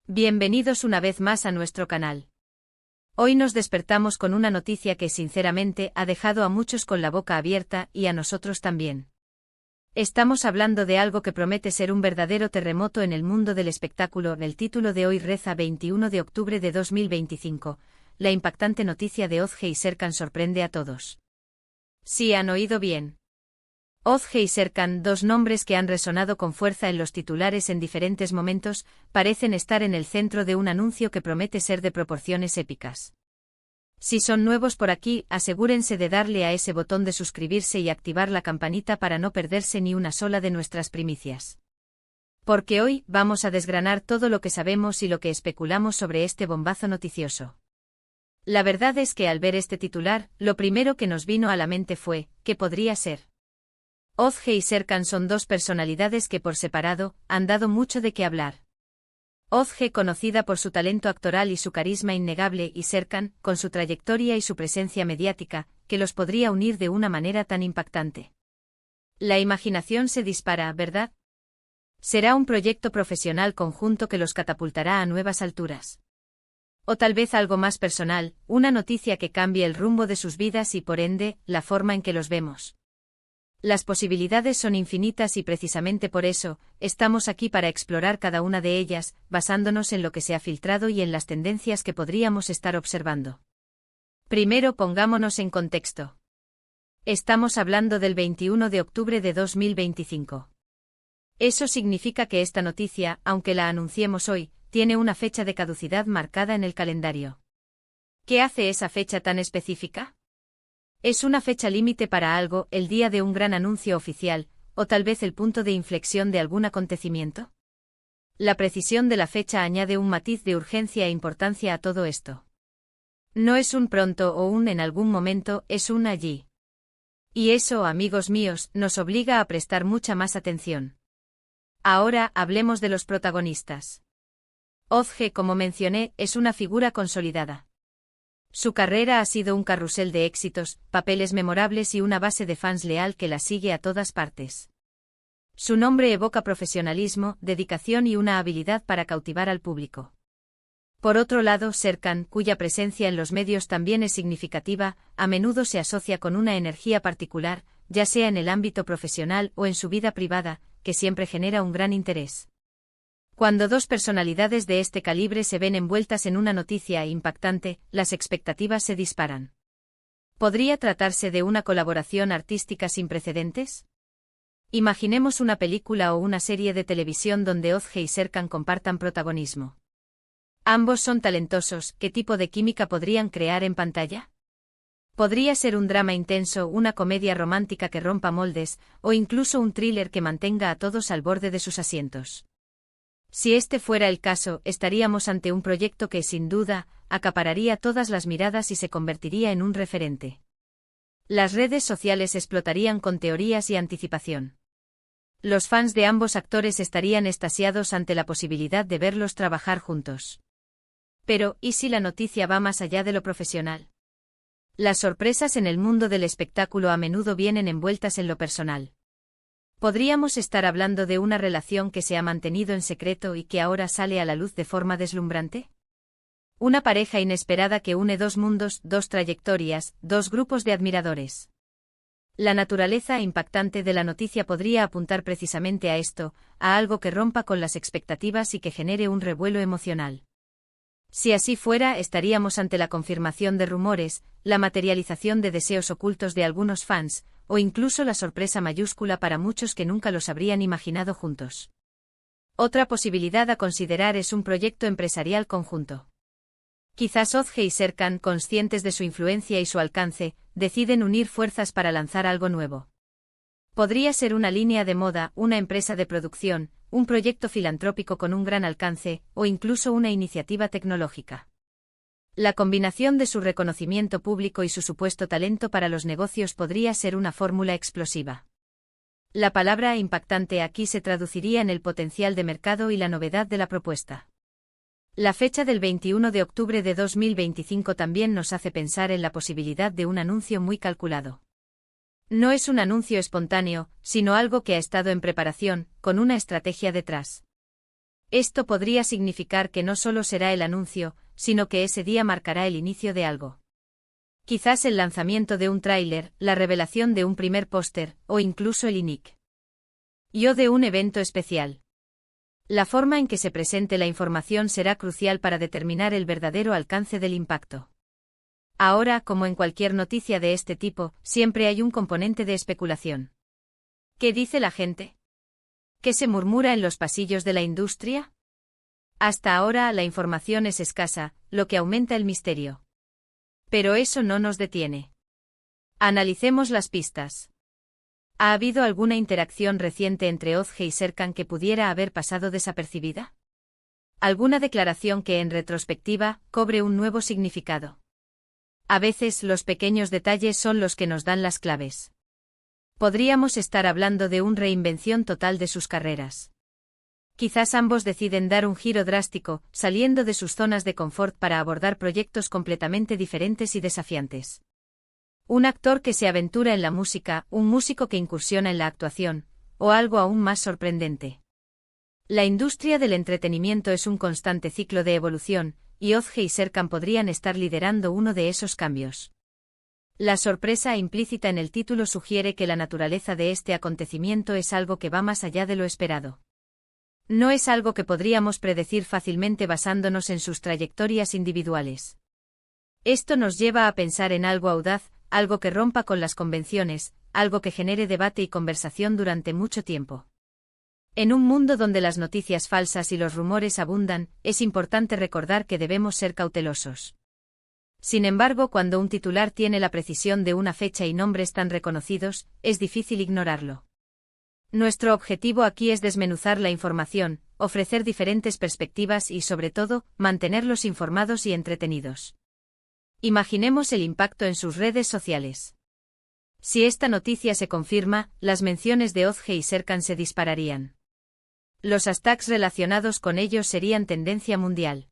Bienvenidos una vez más a nuestro canal. Hoy nos despertamos con una noticia que sinceramente ha dejado a muchos con la boca abierta y a nosotros también. Estamos hablando de algo que promete ser un verdadero terremoto en el mundo del espectáculo. El título de hoy reza 21 de octubre de 2025. La impactante noticia de Ozge y Serkan sorprende a todos. Sí, han oído bien. Ozge y Serkan, dos nombres que han resonado con fuerza en los titulares en diferentes momentos, parecen estar en el centro de un anuncio que promete ser de proporciones épicas. Si son nuevos por aquí, asegúrense de darle a ese botón de suscribirse y activar la campanita para no perderse ni una sola de nuestras primicias. Porque hoy vamos a desgranar todo lo que sabemos y lo que especulamos sobre este bombazo noticioso. La verdad es que al ver este titular, lo primero que nos vino a la mente fue, ¿qué podría ser? Ozge y Serkan son dos personalidades que por separado han dado mucho de qué hablar. Ozge, conocida por su talento actoral y su carisma innegable, y Serkan, con su trayectoria y su presencia mediática, que los podría unir de una manera tan impactante. La imaginación se dispara, ¿verdad? Será un proyecto profesional conjunto que los catapultará a nuevas alturas. O tal vez algo más personal, una noticia que cambie el rumbo de sus vidas y por ende, la forma en que los vemos. Las posibilidades son infinitas y precisamente por eso, estamos aquí para explorar cada una de ellas, basándonos en lo que se ha filtrado y en las tendencias que podríamos estar observando. Primero pongámonos en contexto. Estamos hablando del 21 de octubre de 2025. Eso significa que esta noticia, aunque la anunciemos hoy, tiene una fecha de caducidad marcada en el calendario. ¿Qué hace esa fecha tan específica? ¿Es una fecha límite para algo, el día de un gran anuncio oficial, o tal vez el punto de inflexión de algún acontecimiento? La precisión de la fecha añade un matiz de urgencia e importancia a todo esto. No es un pronto o un en algún momento, es un allí. Y eso, amigos míos, nos obliga a prestar mucha más atención. Ahora hablemos de los protagonistas. Ozge, como mencioné, es una figura consolidada. Su carrera ha sido un carrusel de éxitos, papeles memorables y una base de fans leal que la sigue a todas partes. Su nombre evoca profesionalismo, dedicación y una habilidad para cautivar al público. Por otro lado, Serkan, cuya presencia en los medios también es significativa, a menudo se asocia con una energía particular, ya sea en el ámbito profesional o en su vida privada, que siempre genera un gran interés. Cuando dos personalidades de este calibre se ven envueltas en una noticia impactante, las expectativas se disparan. ¿Podría tratarse de una colaboración artística sin precedentes? Imaginemos una película o una serie de televisión donde Ozge y Serkan compartan protagonismo. Ambos son talentosos, ¿qué tipo de química podrían crear en pantalla? Podría ser un drama intenso, una comedia romántica que rompa moldes, o incluso un thriller que mantenga a todos al borde de sus asientos. Si este fuera el caso, estaríamos ante un proyecto que, sin duda, acapararía todas las miradas y se convertiría en un referente. Las redes sociales explotarían con teorías y anticipación. Los fans de ambos actores estarían extasiados ante la posibilidad de verlos trabajar juntos. Pero, ¿y si la noticia va más allá de lo profesional? Las sorpresas en el mundo del espectáculo a menudo vienen envueltas en lo personal. ¿Podríamos estar hablando de una relación que se ha mantenido en secreto y que ahora sale a la luz de forma deslumbrante? Una pareja inesperada que une dos mundos, dos trayectorias, dos grupos de admiradores. La naturaleza impactante de la noticia podría apuntar precisamente a esto, a algo que rompa con las expectativas y que genere un revuelo emocional. Si así fuera, estaríamos ante la confirmación de rumores, la materialización de deseos ocultos de algunos fans, o incluso la sorpresa mayúscula para muchos que nunca los habrían imaginado juntos. Otra posibilidad a considerar es un proyecto empresarial conjunto. Quizás Ozge y Serkan, conscientes de su influencia y su alcance, deciden unir fuerzas para lanzar algo nuevo. Podría ser una línea de moda, una empresa de producción, un proyecto filantrópico con un gran alcance, o incluso una iniciativa tecnológica. La combinación de su reconocimiento público y su supuesto talento para los negocios podría ser una fórmula explosiva. La palabra impactante aquí se traduciría en el potencial de mercado y la novedad de la propuesta. La fecha del 21 de octubre de 2025 también nos hace pensar en la posibilidad de un anuncio muy calculado. No es un anuncio espontáneo, sino algo que ha estado en preparación, con una estrategia detrás. Esto podría significar que no solo será el anuncio, sino que ese día marcará el inicio de algo. Quizás el lanzamiento de un tráiler, la revelación de un primer póster, o incluso el inicio de un evento especial. La forma en que se presente la información será crucial para determinar el verdadero alcance del impacto. Ahora, como en cualquier noticia de este tipo, siempre hay un componente de especulación. ¿Qué dice la gente? ¿Qué se murmura en los pasillos de la industria? Hasta ahora la información es escasa, lo que aumenta el misterio. Pero eso no nos detiene. Analicemos las pistas. ¿Ha habido alguna interacción reciente entre Ozge y Serkan que pudiera haber pasado desapercibida? ¿Alguna declaración que en retrospectiva cobre un nuevo significado? A veces los pequeños detalles son los que nos dan las claves. Podríamos estar hablando de una reinvención total de sus carreras. Quizás ambos deciden dar un giro drástico, saliendo de sus zonas de confort para abordar proyectos completamente diferentes y desafiantes. Un actor que se aventura en la música, un músico que incursiona en la actuación, o algo aún más sorprendente. La industria del entretenimiento es un constante ciclo de evolución, y Ozge y Serkan podrían estar liderando uno de esos cambios. La sorpresa implícita en el título sugiere que la naturaleza de este acontecimiento es algo que va más allá de lo esperado. No es algo que podríamos predecir fácilmente basándonos en sus trayectorias individuales. Esto nos lleva a pensar en algo audaz, algo que rompa con las convenciones, algo que genere debate y conversación durante mucho tiempo. En un mundo donde las noticias falsas y los rumores abundan, es importante recordar que debemos ser cautelosos. Sin embargo, cuando un titular tiene la precisión de una fecha y nombres tan reconocidos, es difícil ignorarlo. Nuestro objetivo aquí es desmenuzar la información, ofrecer diferentes perspectivas y, sobre todo, mantenerlos informados y entretenidos. Imaginemos el impacto en sus redes sociales. Si esta noticia se confirma, las menciones de Ozge y Serkan se dispararían. Los hashtags relacionados con ellos serían tendencia mundial.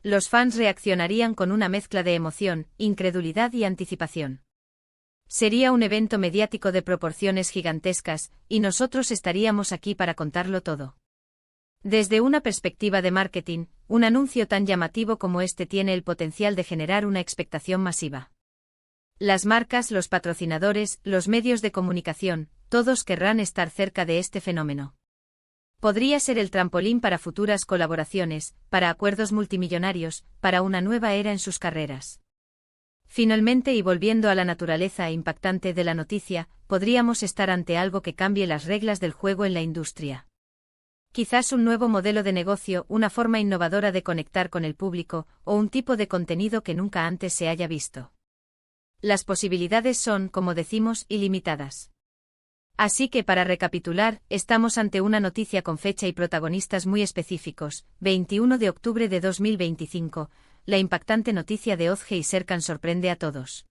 Los fans reaccionarían con una mezcla de emoción, incredulidad y anticipación. Sería un evento mediático de proporciones gigantescas, y nosotros estaríamos aquí para contarlo todo. Desde una perspectiva de marketing, un anuncio tan llamativo como este tiene el potencial de generar una expectación masiva. Las marcas, los patrocinadores, los medios de comunicación, todos querrán estar cerca de este fenómeno. Podría ser el trampolín para futuras colaboraciones, para acuerdos multimillonarios, para una nueva era en sus carreras. Finalmente, y volviendo a la naturaleza impactante de la noticia, podríamos estar ante algo que cambie las reglas del juego en la industria. Quizás un nuevo modelo de negocio, una forma innovadora de conectar con el público, o un tipo de contenido que nunca antes se haya visto. Las posibilidades son, como decimos, ilimitadas. Así que para recapitular, estamos ante una noticia con fecha y protagonistas muy específicos, 21 de octubre de 2025, la impactante noticia de Ozge y Serkan sorprende a todos.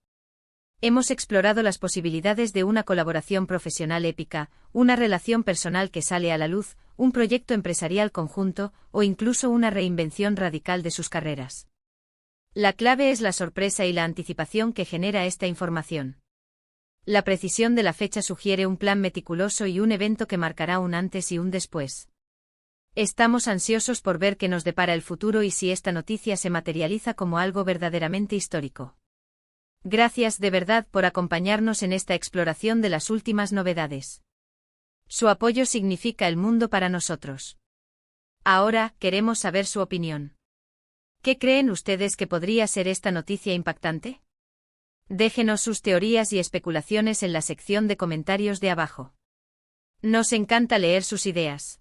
Hemos explorado las posibilidades de una colaboración profesional épica, una relación personal que sale a la luz, un proyecto empresarial conjunto, o incluso una reinvención radical de sus carreras. La clave es la sorpresa y la anticipación que genera esta información. La precisión de la fecha sugiere un plan meticuloso y un evento que marcará un antes y un después. Estamos ansiosos por ver qué nos depara el futuro y si esta noticia se materializa como algo verdaderamente histórico. Gracias de verdad por acompañarnos en esta exploración de las últimas novedades. Su apoyo significa el mundo para nosotros. Ahora, queremos saber su opinión. ¿Qué creen ustedes que podría ser esta noticia impactante? Déjenos sus teorías y especulaciones en la sección de comentarios de abajo. Nos encanta leer sus ideas.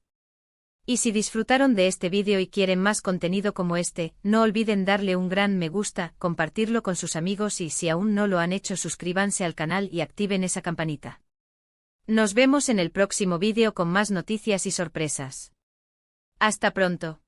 Y si disfrutaron de este vídeo y quieren más contenido como este, no olviden darle un gran me gusta, compartirlo con sus amigos y si aún no lo han hecho suscríbanse al canal y activen esa campanita. Nos vemos en el próximo vídeo con más noticias y sorpresas. Hasta pronto.